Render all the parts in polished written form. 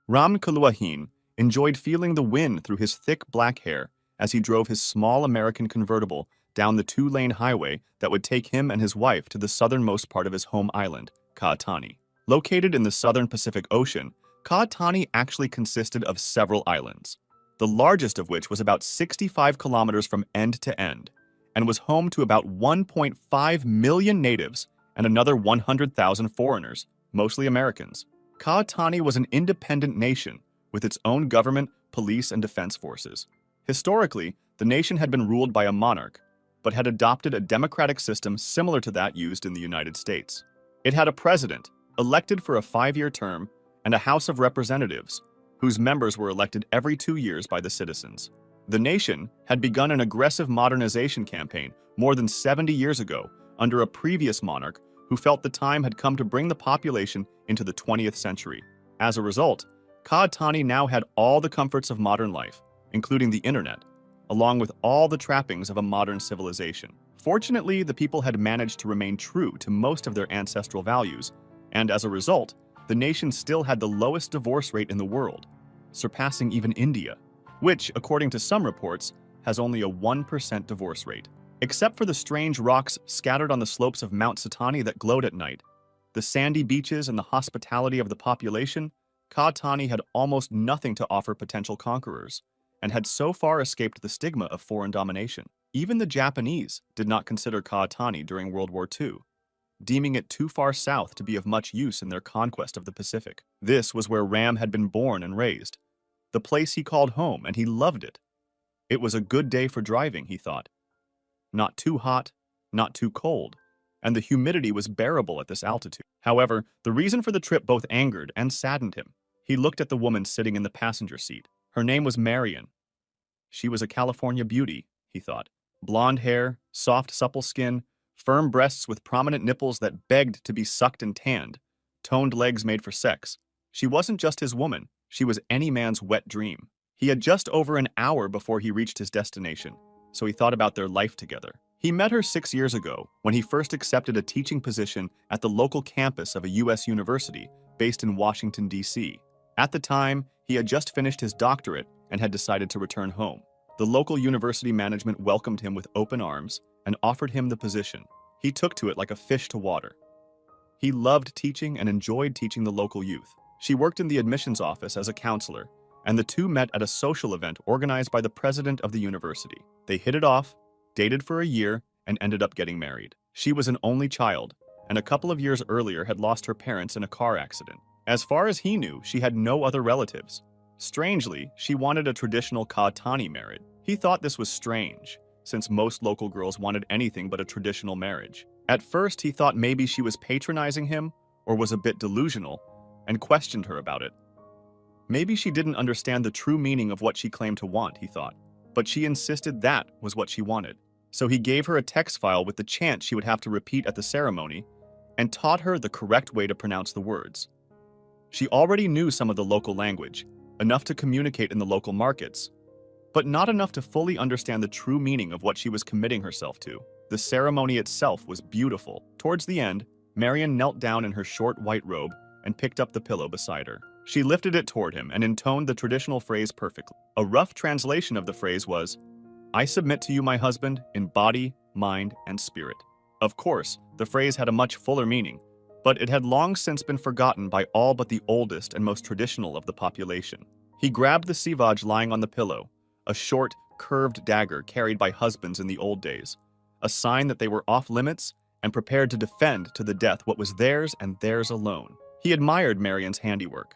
Ram Kaluahin enjoyed feeling the wind through his thick black hair as he drove his small American convertible down the two-lane highway that would take him and his wife to the southernmost part of his home island, Katani. Located in the southern Pacific Ocean, Katani actually consisted of several islands, the largest of which was about 65 kilometers from end to end, and was home to about 1.5 million natives and another 100,000 foreigners, mostly Americans. Katani was an independent nation with its own government, police, and defense forces. Historically, the nation had been ruled by a monarch, but had adopted a democratic system similar to that used in the United States. It had a president, elected for a 5-year term, and a House of Representatives, whose members were elected every 2 years by the citizens. The nation had begun an aggressive modernization campaign more than 70 years ago under a previous monarch who felt the time had come to bring the population into the 20th century. As a result, Katani now had all the comforts of modern life, including the internet, along with all the trappings of a modern civilization. Fortunately, the people had managed to remain true to most of their ancestral values, and as a result, the nation still had the lowest divorce rate in the world, surpassing even India, which, according to some reports, has only a 1% divorce rate. Except for the strange rocks scattered on the slopes of Mount Satani that glowed at night, the sandy beaches and the hospitality of the population, Katani had almost nothing to offer potential conquerors, and had so far escaped the stigma of foreign domination. Even the Japanese did not consider Katani during World War II, deeming it too far south to be of much use in their conquest of the Pacific. This was where Ram had been born and raised, the place he called home, and he loved it. It was a good day for driving, he thought. Not too hot, not too cold, and the humidity was bearable at this altitude. However, the reason for the trip both angered and saddened him. He looked at the woman sitting in the passenger seat. Her name was Marion. She was a California beauty, he thought. Blonde hair, soft, supple skin, firm breasts with prominent nipples that begged to be sucked and tanned, toned legs made for sex. She wasn't just his woman, she was any man's wet dream. He had just over an hour before he reached his destination, so he thought about their life together. He met her 6 years ago when he first accepted a teaching position at the local campus of a U.S. university based in Washington, D.C. At the time, he had just finished his doctorate and had decided to return home. The local university management welcomed him with open arms and offered him the position. He took to it like a fish to water. He loved teaching and enjoyed teaching the local youth. She worked in the admissions office as a counselor, and the two met at a social event organized by the president of the university. They hit it off, dated for a year, and ended up getting married. She was an only child, and a couple of years earlier had lost her parents in a car accident. As far as he knew, she had no other relatives. Strangely, she wanted a traditional Katani marriage. He thought this was strange, since most local girls wanted anything but a traditional marriage. At first, he thought maybe she was patronizing him or was a bit delusional, and questioned her about it. Maybe she didn't understand the true meaning of what she claimed to want, he thought, but she insisted that was what she wanted. So he gave her a text file with the chant she would have to repeat at the ceremony and taught her the correct way to pronounce the words. She already knew some of the local language, enough to communicate in the local markets, but not enough to fully understand the true meaning of what she was committing herself to. The ceremony itself was beautiful. Towards the end, Marion knelt down in her short white robe and picked up the pillow beside her. She lifted it toward him and intoned the traditional phrase perfectly. A rough translation of the phrase was, "I submit to you, my husband, in body, mind, and spirit." Of course, the phrase had a much fuller meaning, but it had long since been forgotten by all but the oldest and most traditional of the population. He grabbed the sivaj lying on the pillow, a short, curved dagger carried by husbands in the old days, a sign that they were off limits and prepared to defend to the death what was theirs and theirs alone. He admired Marion's handiwork,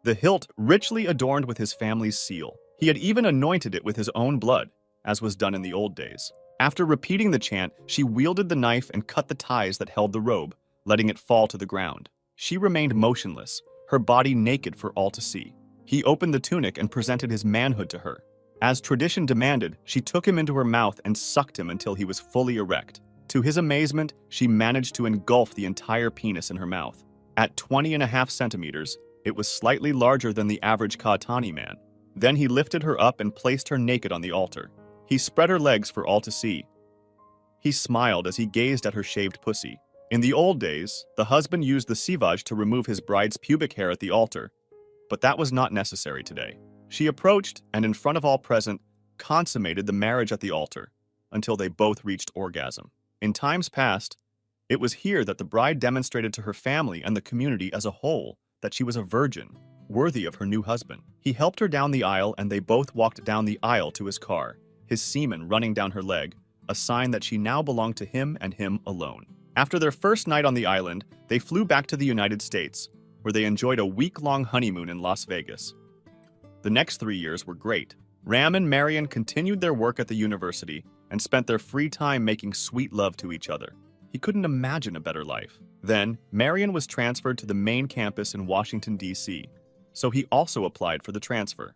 the hilt richly adorned with his family's seal. He had even anointed it with his own blood, as was done in the old days. After repeating the chant, she wielded the knife and cut the ties that held the robe, letting it fall to the ground. She remained motionless, her body naked for all to see. He opened the tunic and presented his manhood to her. As tradition demanded, she took him into her mouth and sucked him until he was fully erect. To his amazement, she managed to engulf the entire penis in her mouth. At 20.5 centimeters, it was slightly larger than the average Katani man. Then he lifted her up and placed her naked on the altar. He spread her legs for all to see. He smiled as he gazed at her shaved pussy. In the old days, the husband used the sivaj to remove his bride's pubic hair at the altar, But that was not necessary today. She approached and, in front of all present, consummated the marriage at the altar until they both reached orgasm. In times past, it was here that the bride demonstrated to her family and the community as a whole that she was a virgin, worthy of her new husband. He helped her down the aisle and they both walked down the aisle to his car, his semen running down her leg, a sign that she now belonged to him and him alone. After their first night on the island, they flew back to the United States, where they enjoyed a week-long honeymoon in Las Vegas. The next 3 years were great. Ram and Marion continued their work at the university and spent their free time making sweet love to each other. He couldn't imagine a better life. Then, Marion was transferred to the main campus in Washington, D.C., so he also applied for the transfer,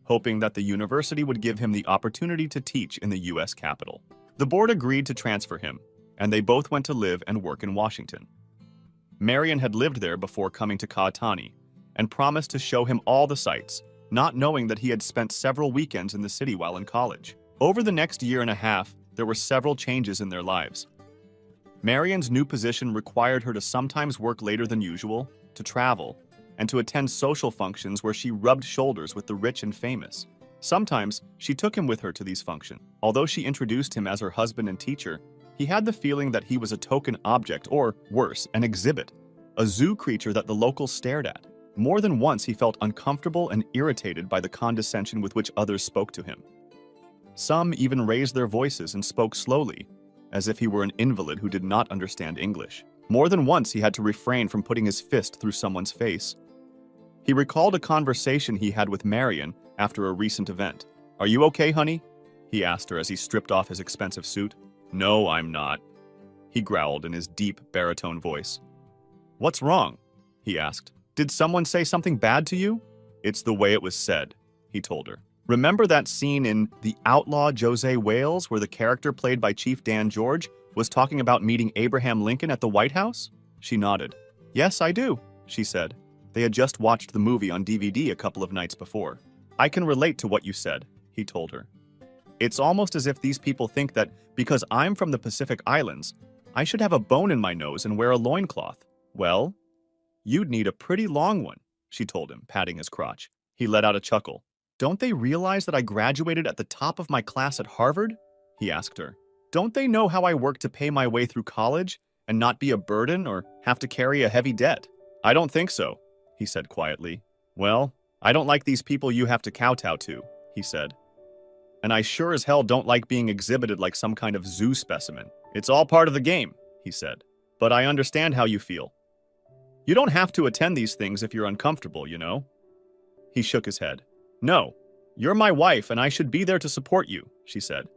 hoping that the university would give him the opportunity to teach in the U.S. Capitol. The board agreed to transfer him, and they both went to live and work in Washington. Marion had lived there before coming to Katani and promised to show him all the sights, not knowing that he had spent several weekends in the city while in college. Over the next year and a half, there were several changes in their lives. Marion's new position required her to sometimes work later than usual, to travel, and to attend social functions where she rubbed shoulders with the rich and famous. Sometimes, she took him with her to these functions. Although she introduced him as her husband and teacher, he had the feeling that he was a token object, or worse, an exhibit, a zoo creature that the locals stared at. More than once he felt uncomfortable and irritated by the condescension with which others spoke to him. Some even raised their voices and spoke slowly, as if he were an invalid who did not understand English. More than once he had to refrain from putting his fist through someone's face. He recalled a conversation he had with Marion after a recent event. "Are you okay, honey?" he asked her as he stripped off his expensive suit. "No, I'm not," he growled in his deep baritone voice. "What's wrong?" he asked. "Did someone say something bad to you?" "It's the way it was said," he told her. Remember that scene in The Outlaw Jose Wales where the character played by Chief Dan George was talking about meeting Abraham Lincoln at the White House? She nodded. "Yes, I do," she said. They had just watched the movie on DVD a couple of nights before. "I can relate to what you said," he told her. "It's almost as if these people think that because I'm from the Pacific Islands, I should have a bone in my nose and wear a loincloth. Well, you'd need a pretty long one," she told him, patting his crotch. He let out a chuckle. "Don't they realize that I graduated at the top of my class at Harvard?" he asked her. "Don't they know how I worked to pay my way through college and not be a burden or have to carry a heavy debt?" "I don't think so," he said quietly. "Well, I don't like these people you have to kowtow to," he said. "And I sure as hell don't like being exhibited like some kind of zoo specimen. It's all part of the game," he said. "But I understand how you feel. You don't have to attend these things if you're uncomfortable, you know." He shook his head. "No, you're my wife and I should be there to support you," she said.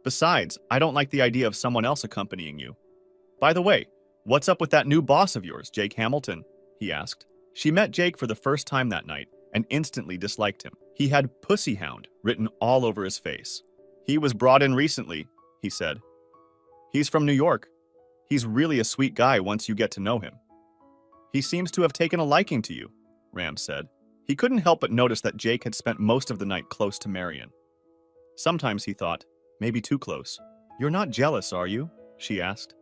"Besides, I don't like the idea of someone else accompanying you. By the way, what's up with that new boss of yours, Jake Hamilton?" he asked. She met Jake for the first time that night and instantly disliked him. He had "Pussy Hound" written all over his face. "He was brought in recently," he said. "He's from New York. He's really a sweet guy once you get to know him." "He seems to have taken a liking to you," Ram said. He couldn't help but notice that Jake had spent most of the night close to Marion. Sometimes he thought, maybe too close. "You're not jealous, are you?" she asked.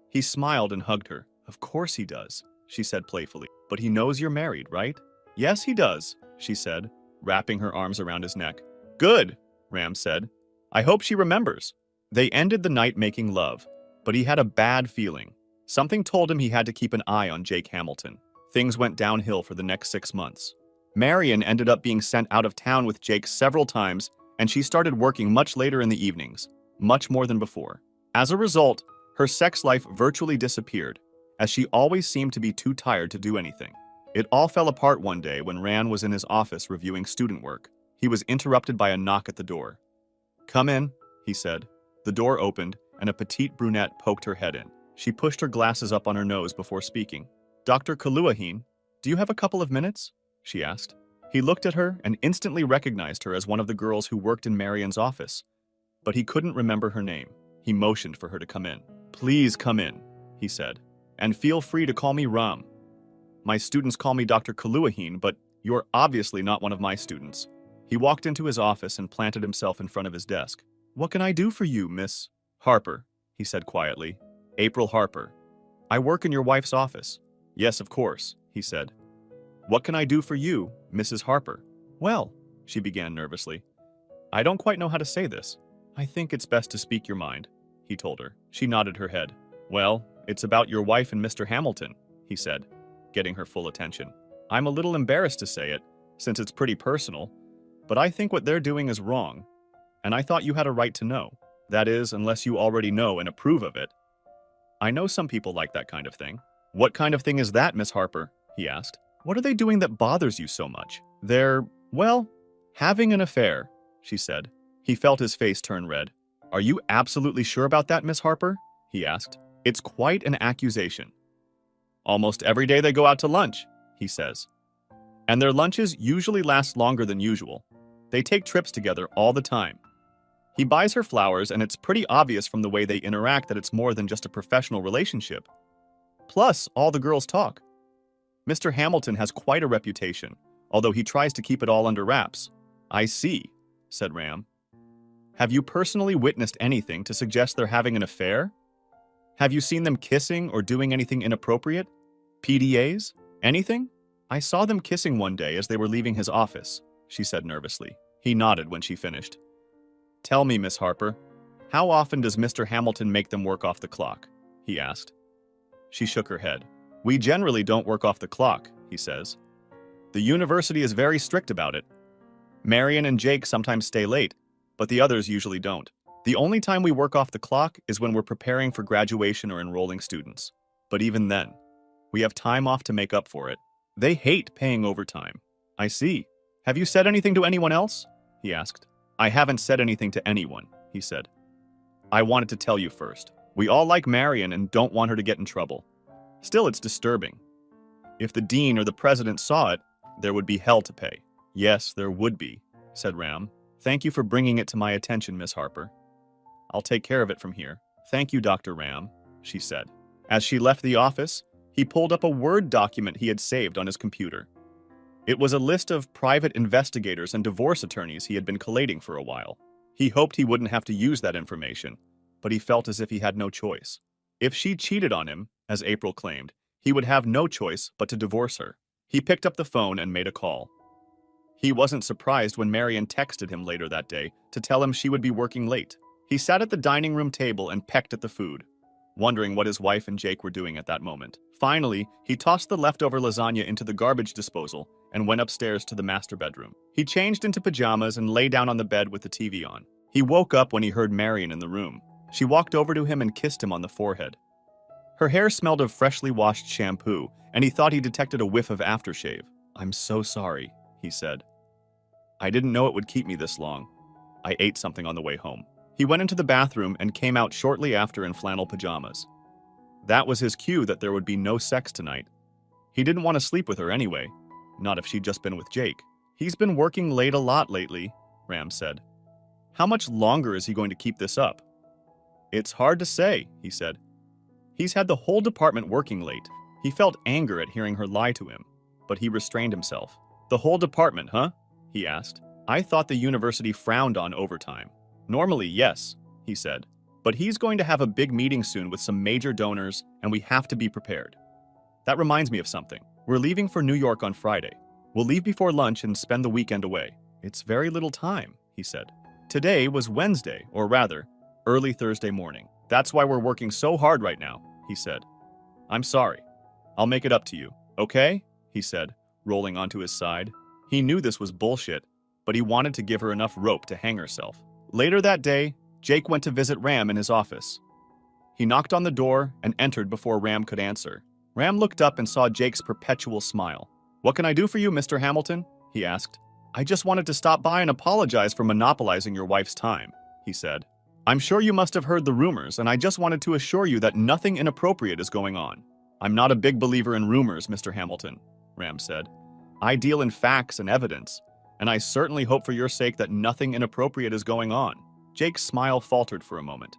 He smiled and hugged her. "Of course he does," she said playfully. "But he knows you're married, right?" "Yes, he does," she said, wrapping her arms around his neck. "Good," Ram said. "I hope she remembers." They ended the night making love, but he had a bad feeling. Something told him he had to keep an eye on Jake Hamilton. Things went downhill for the next 6 months. Marion ended up being sent out of town with Jake several times, and she started working much later in the evenings, much more than before. As a result, her sex life virtually disappeared, as she always seemed to be too tired to do anything. It all fell apart one day when Rand was in his office reviewing student work. He was interrupted by a knock at the door. "Come in," he said. The door opened, and a petite brunette poked her head in. She pushed her glasses up on her nose before speaking. "Dr. Kaluahin, do you have a couple of minutes?" she asked. He looked at her and instantly recognized her as one of the girls who worked in Marion's office, but he couldn't remember her name. He motioned for her to come in. "Please come in," he said, "and feel free to call me Ram. My students call me Dr. Kaluahin, but you're obviously not one of my students." He walked into his office and planted himself in front of his desk. "What can I do for you, Miss Harper?" he said quietly. "April Harper. I work in your wife's office." "Yes, of course," he said. "What can I do for you, Mrs. Harper?" "Well," she began nervously, "I don't quite know how to say this. I think it's best to speak your mind," he told her. She nodded her head. "Well, it's about your wife and Mr. Hamilton," he said, getting her full attention. "I'm a little embarrassed to say it, since it's pretty personal, but I think what they're doing is wrong, and I thought you had a right to know. That is, unless you already know and approve of it. I know some people like that kind of thing." "What kind of thing is that, Miss Harper?" he asked. "What are they doing that bothers you so much?" "They're, well, having an affair," she said. He felt his face turn red. "Are you absolutely sure about that, Miss Harper?" he asked. "It's quite an accusation." "Almost every day they go out to lunch," he says. "And their lunches usually last longer than usual. They take trips together all the time. He buys her flowers, and it's pretty obvious from the way they interact that it's more than just a professional relationship. Plus, all the girls talk. Mr. Hamilton has quite a reputation, although he tries to keep it all under wraps." "I see," said Ram. "Have you personally witnessed anything to suggest they're having an affair? Have you seen them kissing or doing anything inappropriate? PDAs? Anything?" "I saw them kissing one day as they were leaving his office," she said nervously. He nodded when she finished. "Tell me, Miss Harper, how often does Mr. Hamilton make them work off the clock?" he asked. She shook her head. "We generally don't work off the clock," he says. "The university is very strict about it. Marion and Jake sometimes stay late, but the others usually don't. The only time we work off the clock is when we're preparing for graduation or enrolling students. But even then, we have time off to make up for it. They hate paying overtime." "I see. Have you said anything to anyone else?" he asked. "I haven't said anything to anyone," he said. "I wanted to tell you first. We all like Marion and don't want her to get in trouble. Still, it's disturbing. If the dean or the president saw it, there would be hell to pay." "Yes, there would be," said Ram. "Thank you for bringing it to my attention, Miss Harper. I'll take care of it from here." "Thank you, Dr. Ram," she said. As she left the office, he pulled up a Word document he had saved on his computer. It was a list of private investigators and divorce attorneys he had been collating for a while. He hoped he wouldn't have to use that information, but he felt as if he had no choice. If she cheated on him, as April claimed, he would have no choice but to divorce her. He picked up the phone and made a call. He wasn't surprised when Marion texted him later that day to tell him she would be working late. He sat at the dining room table and pecked at the food, wondering what his wife and Jake were doing at that moment. Finally, he tossed the leftover lasagna into the garbage disposal and went upstairs to the master bedroom. He changed into pajamas and lay down on the bed with the TV on. He woke up when he heard Marion in the room. She walked over to him and kissed him on the forehead. Her hair smelled of freshly washed shampoo, and he thought he detected a whiff of aftershave. "I'm so sorry," he said. "I didn't know it would keep me this long. I ate something on the way home." He went into the bathroom and came out shortly after in flannel pajamas. That was his cue that there would be no sex tonight. He didn't want to sleep with her anyway, not if she'd just been with Jake. "He's been working late a lot lately," Ram said. "How much longer is he going to keep this up?" "It's hard to say," he said. "He's had the whole department working late." He felt anger at hearing her lie to him, but he restrained himself. "The whole department, huh?" he asked. "I thought the university frowned on overtime." "Normally, yes," he said. "But he's going to have a big meeting soon with some major donors, and we have to be prepared. That reminds me of something. We're leaving for New York on Friday. We'll leave before lunch and spend the weekend away." "It's very little time," he said. "Today was Wednesday, or rather, early Thursday morning. That's why we're working so hard right now," he said. "I'm sorry. I'll make it up to you, okay?" he said, rolling onto his side. He knew this was bullshit, but he wanted to give her enough rope to hang herself. Later that day, Jake went to visit Ram in his office. He knocked on the door and entered before Ram could answer. Ram looked up and saw Jake's perpetual smile. "What can I do for you, Mr. Hamilton?" he asked. "I just wanted to stop by and apologize for monopolizing your wife's time," he said. "I'm sure you must have heard the rumors, and I just wanted to assure you that nothing inappropriate is going on." "I'm not a big believer in rumors, Mr. Hamilton," Ram said. "I deal in facts and evidence, and I certainly hope for your sake that nothing inappropriate is going on." Jake's smile faltered for a moment.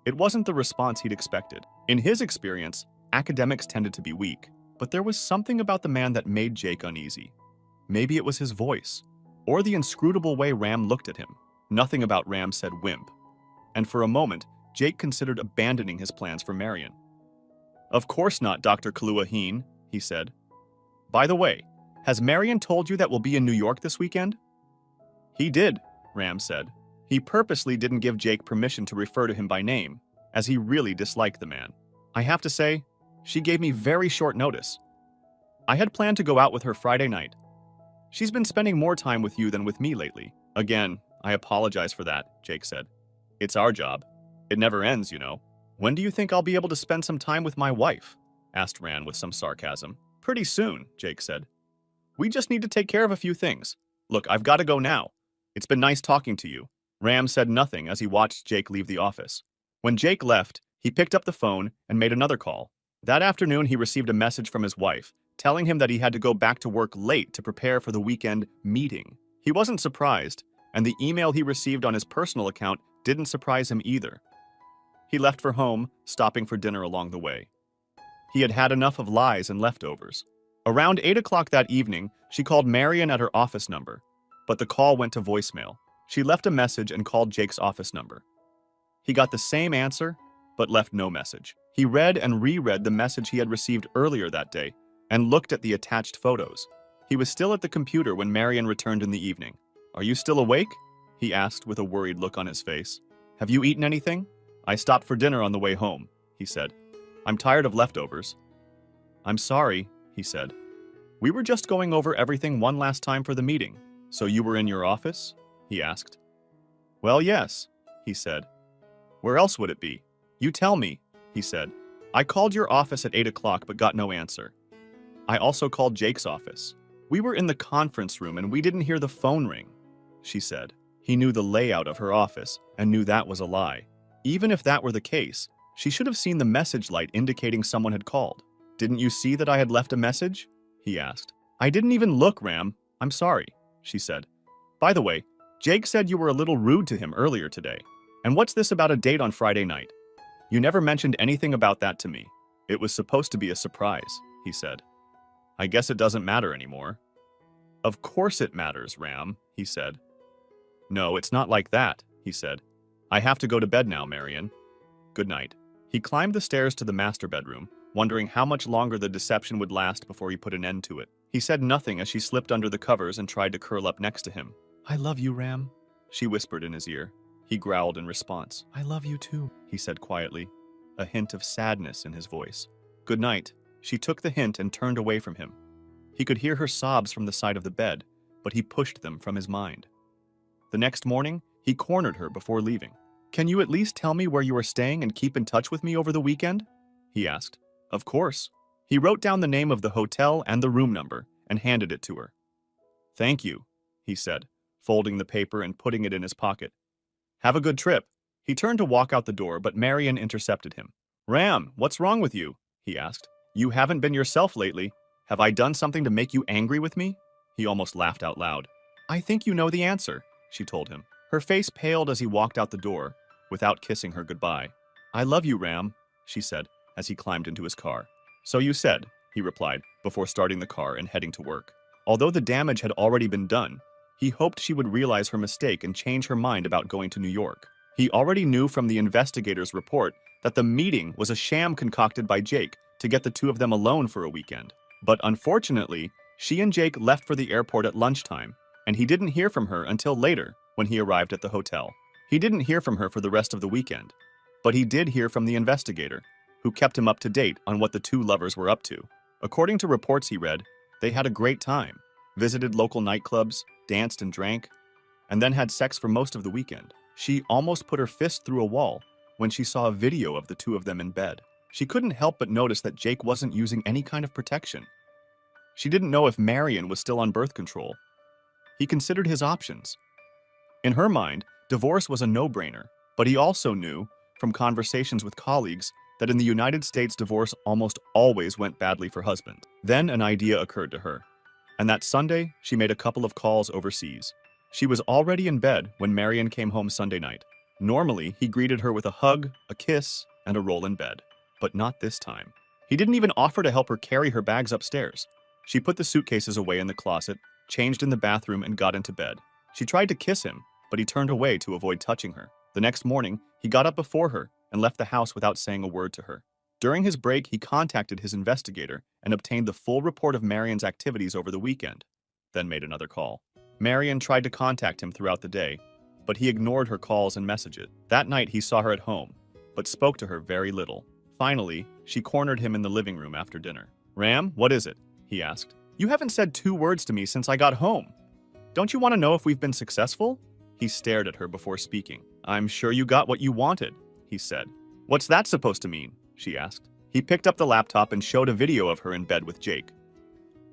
It wasn't the response he'd expected. In his experience, academics tended to be weak, but there was something about the man that made Jake uneasy. Maybe it was his voice, or the inscrutable way Ram looked at him. Nothing about Ram said wimp, and for a moment, Jake considered abandoning his plans for Marion. "Of course not, Dr. Kaluaheen," he said. "By the way, Has Marion told you that we'll be in New York this weekend? He did, Ram said. He purposely didn't give Jake permission to refer to him by name, as he really disliked the man. I have to say, she gave me very short notice. I had planned to go out with her Friday night. She's been spending more time with you than with me lately. Again, I apologize for that, Jake said. It's our job. It never ends, you know. When do you think I'll be able to spend some time with my wife? Asked Ran with some sarcasm. Pretty soon, Jake said. We just need to take care of a few things. Look, I've got to go now. It's been nice talking to you. Ram said nothing as he watched Jake leave the office. When Jake left, he picked up the phone and made another call. That afternoon, he received a message from his wife, telling him that he had to go back to work late to prepare for the weekend meeting. He wasn't surprised, and the email he received on his personal account didn't surprise him either. He left for home, stopping for dinner along the way. He had had enough of lies and leftovers. Around 8 o'clock that evening, she called Marion at her office number, but the call went to voicemail. She left a message and called Jake's office number. He got the same answer, but left no message. He read and reread the message he had received earlier that day and looked at the attached photos. He was still at the computer when Marion returned in the evening. Are you still awake? He asked with a worried look on his face. Have you eaten anything? I stopped for dinner on the way home, he said. I'm tired of leftovers. I'm sorry, he said. We were just going over everything one last time for the meeting. So you were in your office? He asked. Well, yes, he said. Where else would it be? You tell me, he said. I called your office at 8 o'clock but got no answer. I also called Jake's office. We were in the conference room and we didn't hear the phone ring, she said. He knew the layout of her office and knew that was a lie. Even if that were the case, she should have seen the message light indicating someone had called. Didn't you see that I had left a message? He asked. I didn't even look, Ram. I'm sorry, she said. By the way, Jake said you were a little rude to him earlier today. And what's this about a date on Friday night? You never mentioned anything about that to me. It was supposed to be a surprise, he said. I guess it doesn't matter anymore. Of course it matters, Ram, he said. No, it's not like that, he said. I have to go to bed now, Marion. Good night. He climbed the stairs to the master bedroom, wondering how much longer the deception would last before he put an end to it. He said nothing as she slipped under the covers and tried to curl up next to him. I love you, Ram, she whispered in his ear. He growled in response. I love you too, he said quietly, a hint of sadness in his voice. Good night. She took the hint and turned away from him. He could hear her sobs from the side of the bed, but he pushed them from his mind. The next morning, he cornered her before leaving. Can you at least tell me where you are staying and keep in touch with me over the weekend? He asked. Of course. He wrote down the name of the hotel and the room number and handed it to her. Thank you, he said, folding the paper and putting it in his pocket. Have a good trip. He turned to walk out the door, but Marion intercepted him. Ram, what's wrong with you? He asked. You haven't been yourself lately. Have I done something to make you angry with me? He almost laughed out loud. I think you know the answer, she told him. Her face paled as he walked out the door, without kissing her goodbye. I love you, Ram, she said, as he climbed into his car. So you said, he replied, before starting the car and heading to work. Although the damage had already been done, he hoped she would realize her mistake and change her mind about going to New York. He already knew from the investigator's report that the meeting was a sham concocted by Jake to get the two of them alone for a weekend. But unfortunately, she and Jake left for the airport at lunchtime, and he didn't hear from her until later when he arrived at the hotel. He didn't hear from her for the rest of the weekend, but he did hear from the investigator, who kept him up to date on what the two lovers were up to. According to reports he read, they had a great time, visited local nightclubs, danced and drank, and then had sex for most of the weekend. She almost put her fist through a wall when she saw a video of the two of them in bed. She couldn't help but notice that Jake wasn't using any kind of protection. She didn't know if Marion was still on birth control. He considered his options. In her mind, divorce was a no-brainer, but he also knew, from conversations with colleagues, that in the United States divorce almost always went badly for husbands. Then an idea occurred to her, and that Sunday she made a couple of calls overseas. She was already in bed when Marion came home Sunday night. Normally, he greeted her with a hug, a kiss, and a roll in bed. But not this time. He didn't even offer to help her carry her bags upstairs. She put the suitcases away in the closet, changed in the bathroom, and got into bed. She tried to kiss him, but he turned away to avoid touching her. The next morning, he got up before her and left the house without saying a word to her. During his break, he contacted his investigator and obtained the full report of Marion's activities over the weekend, then made another call. Marion tried to contact him throughout the day, but he ignored her calls and messages. That night, he saw her at home, but spoke to her very little. Finally, she cornered him in the living room after dinner. "Ram, what is it?" he asked. "You haven't said 2 words to me since I got home. Don't you want to know if we've been successful?" He stared at her before speaking. "I'm sure you got what you wanted," he said. "What's that supposed to mean?" she asked. He picked up the laptop and showed a video of her in bed with Jake.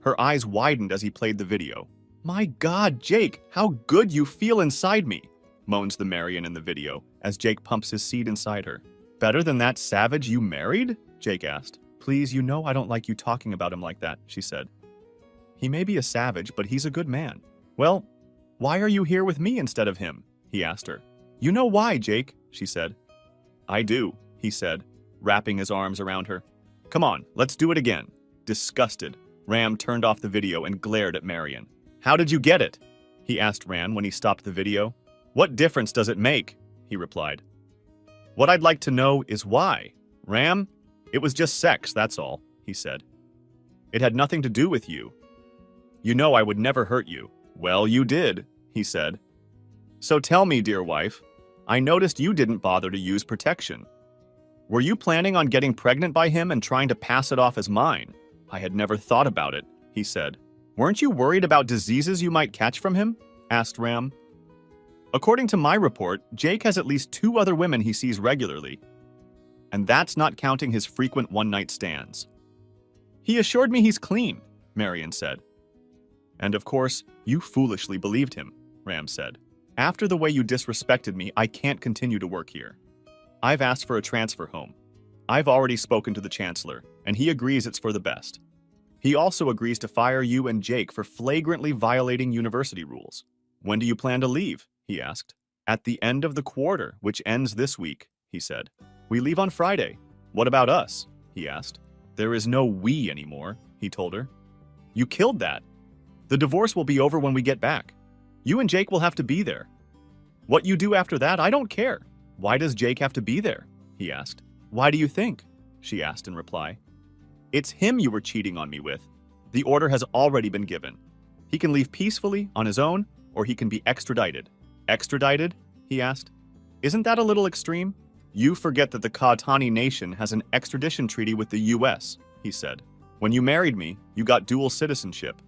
Her eyes widened as he played the video. "My God, Jake, how good you feel inside me," moans the Marion in the video as Jake pumps his seed inside her. "Better than that savage you married?" Jake asked. "Please, you know I don't like you talking about him like that," she said. "He may be a savage, but he's a good man." "Well, why are you here with me instead of him?" he asked her. "You know why, Jake," she said. "I do," he said, wrapping his arms around her. "Come on, let's do it again." Disgusted, Ram turned off the video and glared at Marion. "How did you get it?" he asked Ram when he stopped the video. "What difference does it make?" he replied. "What I'd like to know is why. Ram, it was just sex, that's all," he said. "It had nothing to do with you. You know I would never hurt you." "Well, you did," he said. "So tell me, dear wife, I noticed you didn't bother to use protection. Were you planning on getting pregnant by him and trying to pass it off as mine?" "I had never thought about it," he said. "Weren't you worried about diseases you might catch from him?" asked Ram. "According to my report, Jake has at least 2 other women he sees regularly. And that's not counting his frequent one-night stands." "He assured me he's clean," Marion said. "And of course, you foolishly believed him," Ram said. "After the way you disrespected me, I can't continue to work here. I've asked for a transfer home. I've already spoken to the chancellor, and he agrees it's for the best. He also agrees to fire you and Jake for flagrantly violating university rules." "When do you plan to leave?" he asked. "At the end of the quarter, which ends this week," he said. "We leave on Friday. What about us?" he asked. "There is no we anymore," he told her. "You killed that. The divorce will be over when we get back. You and Jake will have to be there. What you do after that, I don't care." "Why does Jake have to be there?" he asked. "Why do you think?" she asked in reply. "It's him you were cheating on me with. The order has already been given. He can leave peacefully on his own, or he can be extradited." "Extradited?" he asked. "Isn't that a little extreme?" "You forget that the Katani nation has an extradition treaty with the US, he said. "When you married me, you got dual citizenship.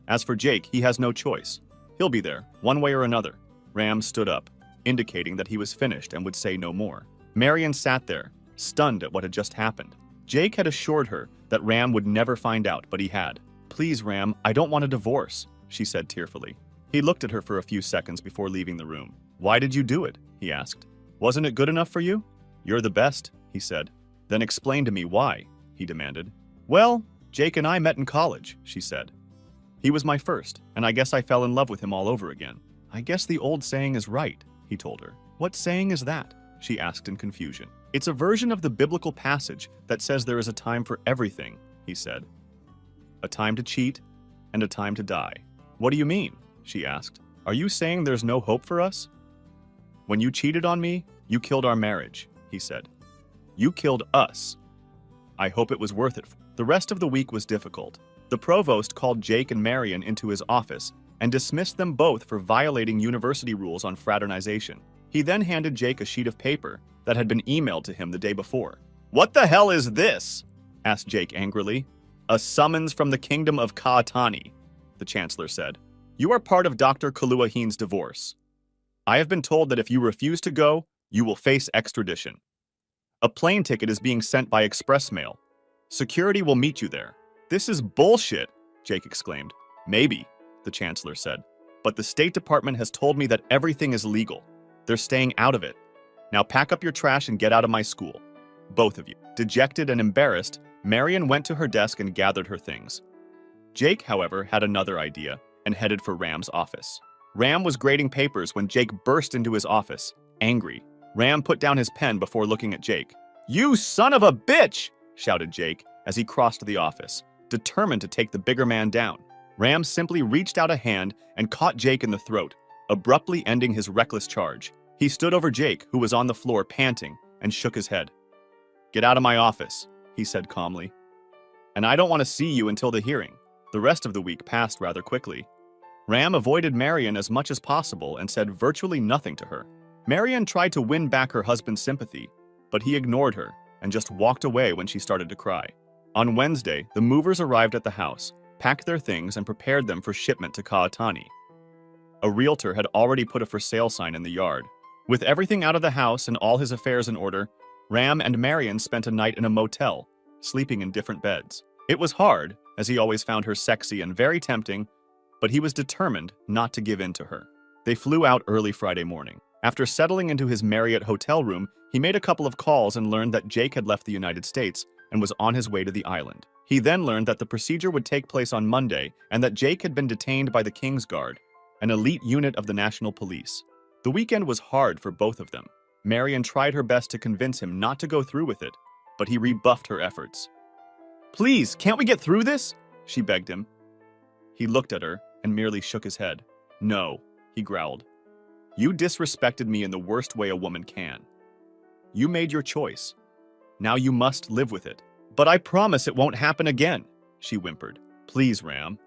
As for Jake, he has no choice. He'll be there, one way or another." Ram stood up, indicating that he was finished and would say no more. Marion sat there, stunned at what had just happened. Jake had assured her that Ram would never find out, but he had. "Please, Ram, I don't want a divorce," she said tearfully. He looked at her for a few seconds before leaving the room. "Why did you do it?" he asked. "Wasn't it good enough for you?" "You're the best," he said. "Then explain to me why," he demanded. "Well, Jake and I met in college," she said. "He was my first, and I guess I fell in love with him all over again." "I guess the old saying is right," he told her. "What saying is that?" she asked in confusion. "It's a version of the biblical passage that says there is a time for everything," he said. "A time to cheat and a time to die." "What do you mean?" she asked. "Are you saying there's no hope for us?" "When you cheated on me, you killed our marriage," he said. "You killed us. I hope it was worth it." The rest of the week was difficult. The provost called Jake and Marion into his office and dismissed them both for violating university rules on fraternization. He then handed Jake a sheet of paper that had been emailed to him the day before. "What the hell is this?" asked Jake angrily. "A summons from the kingdom of Katani," the chancellor said. "You are part of Dr. Kaluahin's divorce. I have been told that if you refuse to go, you will face extradition. A plane ticket is being sent by express mail. Security will meet you there." "This is bullshit," Jake exclaimed. "Maybe," the chancellor said, "but the State Department has told me that everything is legal. They're staying out of it. Now pack up your trash and get out of my school. Both of you." Dejected and embarrassed, Marion went to her desk and gathered her things. Jake, however, had another idea and headed for Ram's office. Ram was grading papers when Jake burst into his office, angry. Ram put down his pen before looking at Jake. "You son of a bitch!" shouted Jake as he crossed the office, determined to take the bigger man down. Ram simply reached out a hand and caught Jake in the throat, abruptly ending his reckless charge. He stood over Jake, who was on the floor panting, and shook his head. "Get out of my office," he said calmly. "And I don't want to see you until the hearing." The rest of the week passed rather quickly. Ram avoided Marion as much as possible and said virtually nothing to her. Marion tried to win back her husband's sympathy, but he ignored her and just walked away when she started to cry. On Wednesday, the movers arrived at the house, packed their things, and prepared them for shipment to Katani. A realtor had already put a for sale sign in the yard. With everything out of the house and all his affairs in order, Ram and Marion spent a night in a motel, sleeping in different beds. It was hard, as he always found her sexy and very tempting, but he was determined not to give in to her. They flew out early Friday morning. After settling into his Marriott hotel room, he made a couple of calls and learned that Jake had left the United States and was on his way to the island. He then learned that the procedure would take place on Monday and that Jake had been detained by the King's Guard, an elite unit of the National Police. The weekend was hard for both of them. Marion tried her best to convince him not to go through with it, but he rebuffed her efforts. "Please, can't we get through this?" she begged him. He looked at her and merely shook his head. "No," he growled. "You disrespected me in the worst way a woman can. You made your choice. Now you must live with it." "But I promise it won't happen again," she whimpered. "Please, Ram.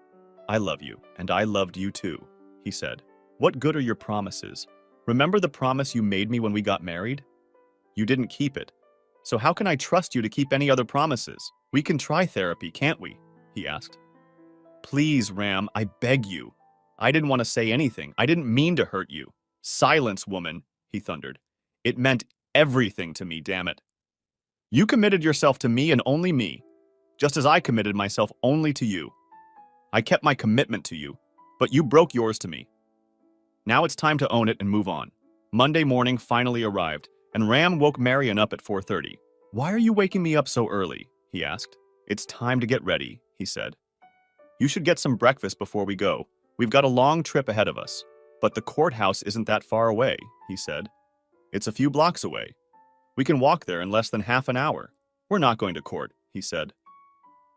I love you, and I loved you too," he said. "What good are your promises? Remember the promise you made me when we got married? You didn't keep it. So how can I trust you to keep any other promises? We can try therapy, can't we?" he asked. "Please, Ram, I beg you. I didn't want to say anything. I didn't mean to hurt you." "Silence, woman," he thundered. "It meant everything to me, damn it. You committed yourself to me and only me, just as I committed myself only to you. I kept my commitment to you, but you broke yours to me. Now it's time to own it and move on." Monday morning finally arrived, and Ram woke Marion up at 4:30. "Why are you waking me up so early?" he asked. "It's time to get ready," he said. "You should get some breakfast before we go. We've got a long trip ahead of us." "But the courthouse isn't that far away," he said. "It's a few blocks away. We can walk there in less than half an hour." "We're not going to court," he said.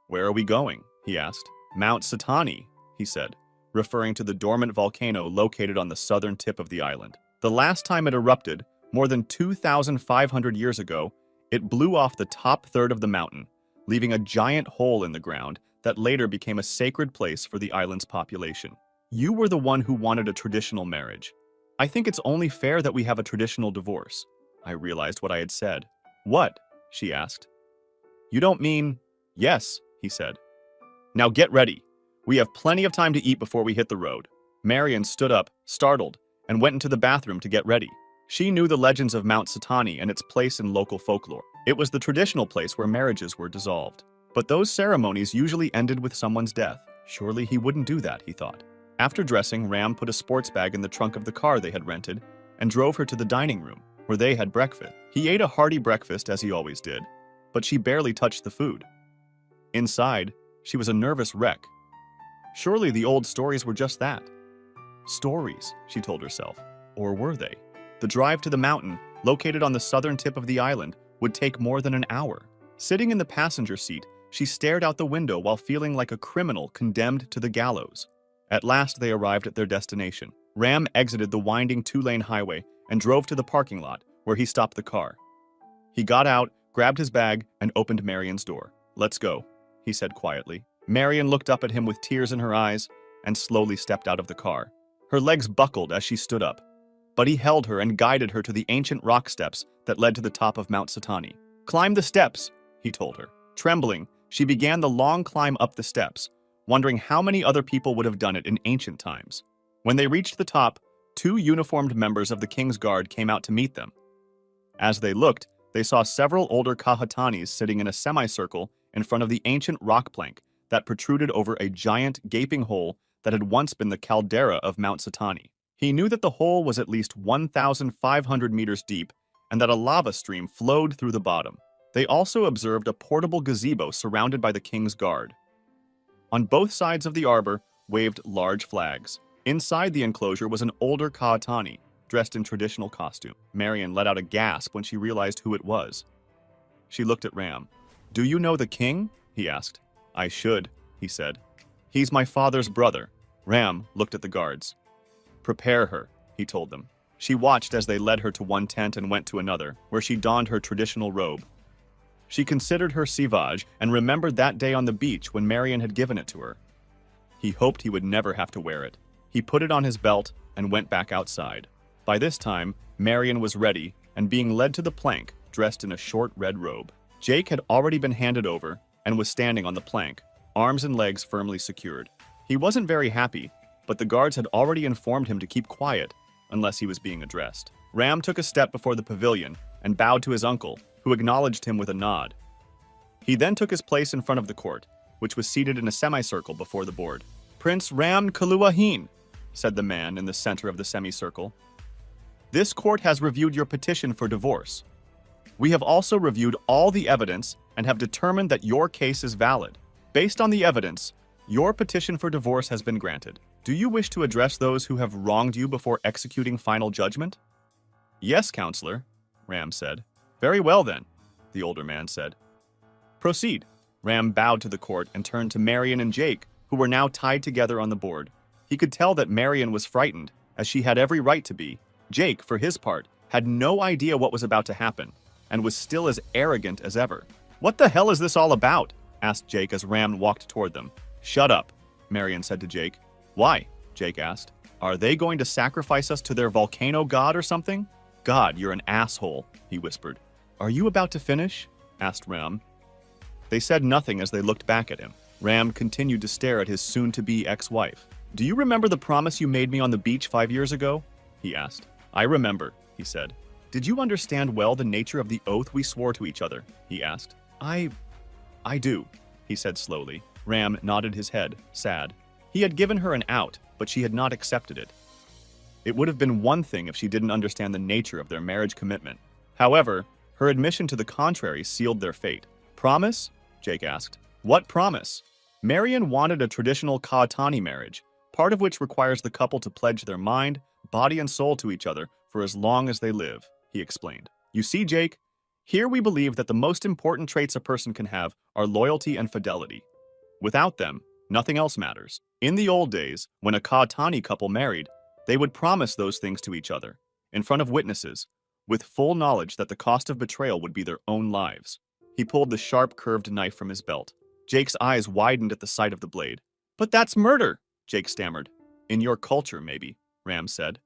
"Where are we going?" he asked. "Mount Satani," he said, referring to the dormant volcano located on the southern tip of the island. The last time it erupted, more than 2,500 years ago, it blew off the top third of the mountain, leaving a giant hole in the ground that later became a sacred place for the island's population. "You were the one who wanted a traditional marriage. I think it's only fair that we have a traditional divorce." I realized what I had said. "What?" she asked. "You don't mean—" "Yes," he said. "Now get ready. We have plenty of time to eat before we hit the road." Marion stood up, startled, and went into the bathroom to get ready. She knew the legends of Mount Satani and its place in local folklore. It was the traditional place where marriages were dissolved. But those ceremonies usually ended with someone's death. Surely he wouldn't do that, he thought. After dressing, Ram put a sports bag in the trunk of the car they had rented and drove her to the dining room, where they had breakfast. He ate a hearty breakfast, as he always did, but she barely touched the food. Inside, she was a nervous wreck. Surely the old stories were just that. Stories, she told herself. Or were they? The drive to the mountain, located on the southern tip of the island, would take more than an hour. Sitting in the passenger seat, she stared out the window while feeling like a criminal condemned to the gallows. At last they arrived at their destination. Ram exited the winding two-lane highway and drove to the parking lot, where he stopped the car. He got out, grabbed his bag, and opened Marion's door. "Let's go," he said quietly. Marion looked up at him with tears in her eyes and slowly stepped out of the car. Her legs buckled as she stood up, but he held her and guided her to the ancient rock steps that led to the top of Mount Satani. "Climb the steps," he told her. Trembling, she began the long climb up the steps, wondering how many other people would have done it in ancient times. When they reached the top, 2 uniformed members of the King's Guard came out to meet them. As they looked, they saw several older Kahatanis sitting in a semicircle in front of the ancient rock plank that protruded over a giant, gaping hole that had once been the caldera of Mount Satani. He knew that the hole was at least 1,500 meters deep and that a lava stream flowed through the bottom. They also observed a portable gazebo surrounded by the King's Guard. On both sides of the arbor waved large flags. Inside the enclosure was an older Katani, dressed in traditional costume. Marion let out a gasp when she realized who it was. She looked at Ram. "Do you know the king?" he asked. "I should," he said. "He's my father's brother." Ram looked at the guards. "Prepare her," he told them. She watched as they led her to one tent and went to another, where she donned her traditional robe. She considered her Sivaj and remembered that day on the beach when Marion had given it to her. He hoped he would never have to wear it. He put it on his belt and went back outside. By this time, Marion was ready and being led to the plank, dressed in a short red robe. Jake had already been handed over and was standing on the plank, arms and legs firmly secured. He wasn't very happy, but the guards had already informed him to keep quiet unless he was being addressed. Ram took a step before the pavilion and bowed to his uncle, who acknowledged him with a nod. He then took his place in front of the court, which was seated in a semicircle before the board. "Prince Ram Kaluahin," said the man in the center of the semicircle. "This court has reviewed your petition for divorce. We have also reviewed all the evidence and have determined that your case is valid. Based on the evidence, your petition for divorce has been granted. Do you wish to address those who have wronged you before executing final judgment?" "Yes, counselor," Ram said. "Very well then," the older man said. "Proceed." Ram bowed to the court and turned to Marion and Jake, who were now tied together on the board. He could tell that Marion was frightened, as she had every right to be. Jake, for his part, had no idea what was about to happen, and was still as arrogant as ever. "What the hell is this all about?" asked Jake as Ram walked toward them. "Shut up," Marion said to Jake. "Why?" Jake asked. "Are they going to sacrifice us to their volcano god or something?" "God, you're an asshole," he whispered. "Are you about to finish?" asked Ram. They said nothing as they looked back at him. Ram continued to stare at his soon-to-be ex-wife. "Do you remember the promise you made me on the beach 5 years ago?" he asked. "I remember," he said. "Did you understand well the nature of the oath we swore to each other?" he asked. I do," he said slowly. Ram nodded his head, sad. He had given her an out, but she had not accepted it. It would have been one thing if she didn't understand the nature of their marriage commitment. However, her admission to the contrary sealed their fate. "Promise?" Jake asked. "What promise?" Marion wanted a traditional Katani marriage, part of which requires the couple to pledge their mind, body, and soul to each other for as long as they live, he explained. "You see, Jake, here we believe that the most important traits a person can have are loyalty and fidelity. Without them, nothing else matters. In the old days, when a Katani couple married, they would promise those things to each other, in front of witnesses, with full knowledge that the cost of betrayal would be their own lives." He pulled the sharp, curved knife from his belt. Jake's eyes widened at the sight of the blade. "But that's murder," Jake stammered. "In your culture, maybe," Ram said.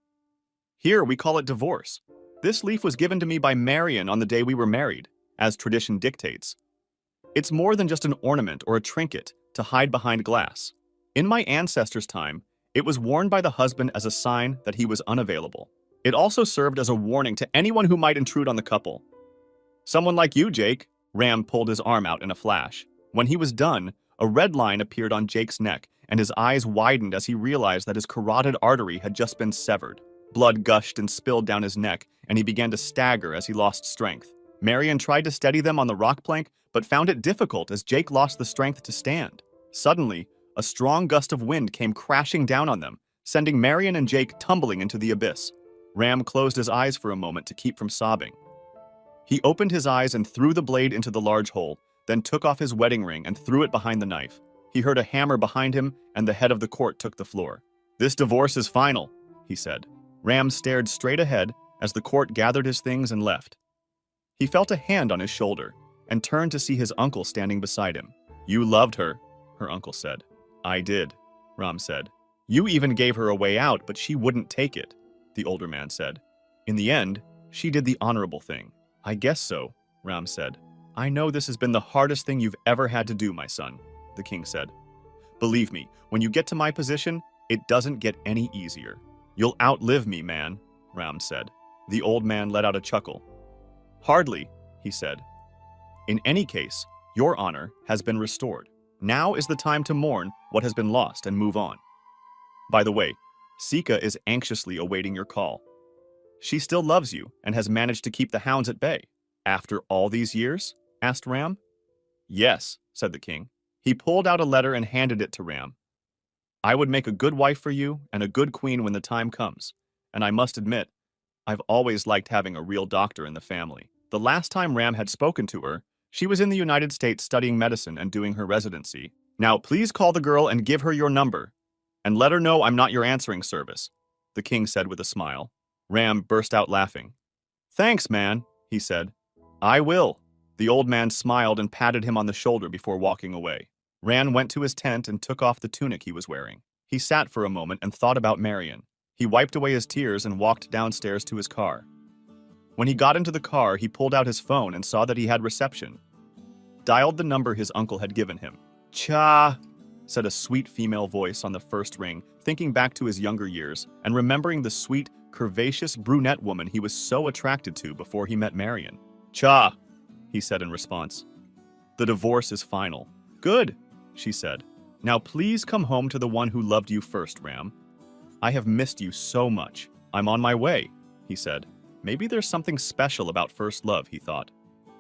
"Here, we call it divorce. This leaf was given to me by Marion on the day we were married, as tradition dictates. It's more than just an ornament or a trinket to hide behind glass. In my ancestors' time, it was worn by the husband as a sign that he was unavailable. It also served as a warning to anyone who might intrude on the couple. Someone like you, Jake." Ram pulled his arm out in a flash. When he was done, a red line appeared on Jake's neck, and his eyes widened as he realized that his carotid artery had just been severed. Blood gushed and spilled down his neck, and he began to stagger as he lost strength. Marion tried to steady them on the rock plank, but found it difficult as Jake lost the strength to stand. Suddenly, a strong gust of wind came crashing down on them, sending Marion and Jake tumbling into the abyss. Ram closed his eyes for a moment to keep from sobbing. He opened his eyes and threw the blade into the large hole, then took off his wedding ring and threw it behind the knife. He heard a hammer behind him, and the head of the court took the floor. "This divorce is final," he said. Ram stared straight ahead as the court gathered his things and left. He felt a hand on his shoulder and turned to see his uncle standing beside him. "You loved her," her uncle said. "I did," Ram said. "You even gave her a way out, but she wouldn't take it," the older man said. "In the end, she did the honorable thing." "I guess so," Ram said. "I know this has been the hardest thing you've ever had to do, my son," the king said. "Believe me, when you get to my position, it doesn't get any easier." "You'll outlive me, man," Ram said. The old man let out a chuckle. "Hardly," he said. "In any case, your honor has been restored. Now is the time to mourn what has been lost and move on. By the way, Sika is anxiously awaiting your call. She still loves you and has managed to keep the hounds at bay." "After all these years?" asked Ram. "Yes," said the king. He pulled out a letter and handed it to Ram. "I would make a good wife for you and a good queen when the time comes. And I must admit, I've always liked having a real doctor in the family." The last time Ram had spoken to her, she was in the United States studying medicine and doing her residency. "Now please call the girl and give her your number. And let her know I'm not your answering service," the king said with a smile. Ram burst out laughing. "Thanks, man," he said. "I will," The old man smiled and patted him on the shoulder before walking away. Ran went to his tent and took off the tunic he was wearing. He sat for a moment and thought about Marion. He wiped away his tears and walked downstairs to his car. When he got into the car, he pulled out his phone and saw that he had reception. Dialed the number his uncle had given him. "Cha," said a sweet female voice on the first ring, thinking back to his younger years and remembering the sweet, curvaceous brunette woman he was so attracted to before he met Marion. "Cha," he said in response. "The divorce is final." "Good," she said. "Now please come home to the one who loved you first, Ram. I have missed you so much. I'm on my way," he said. Maybe there's something special about first love, he thought.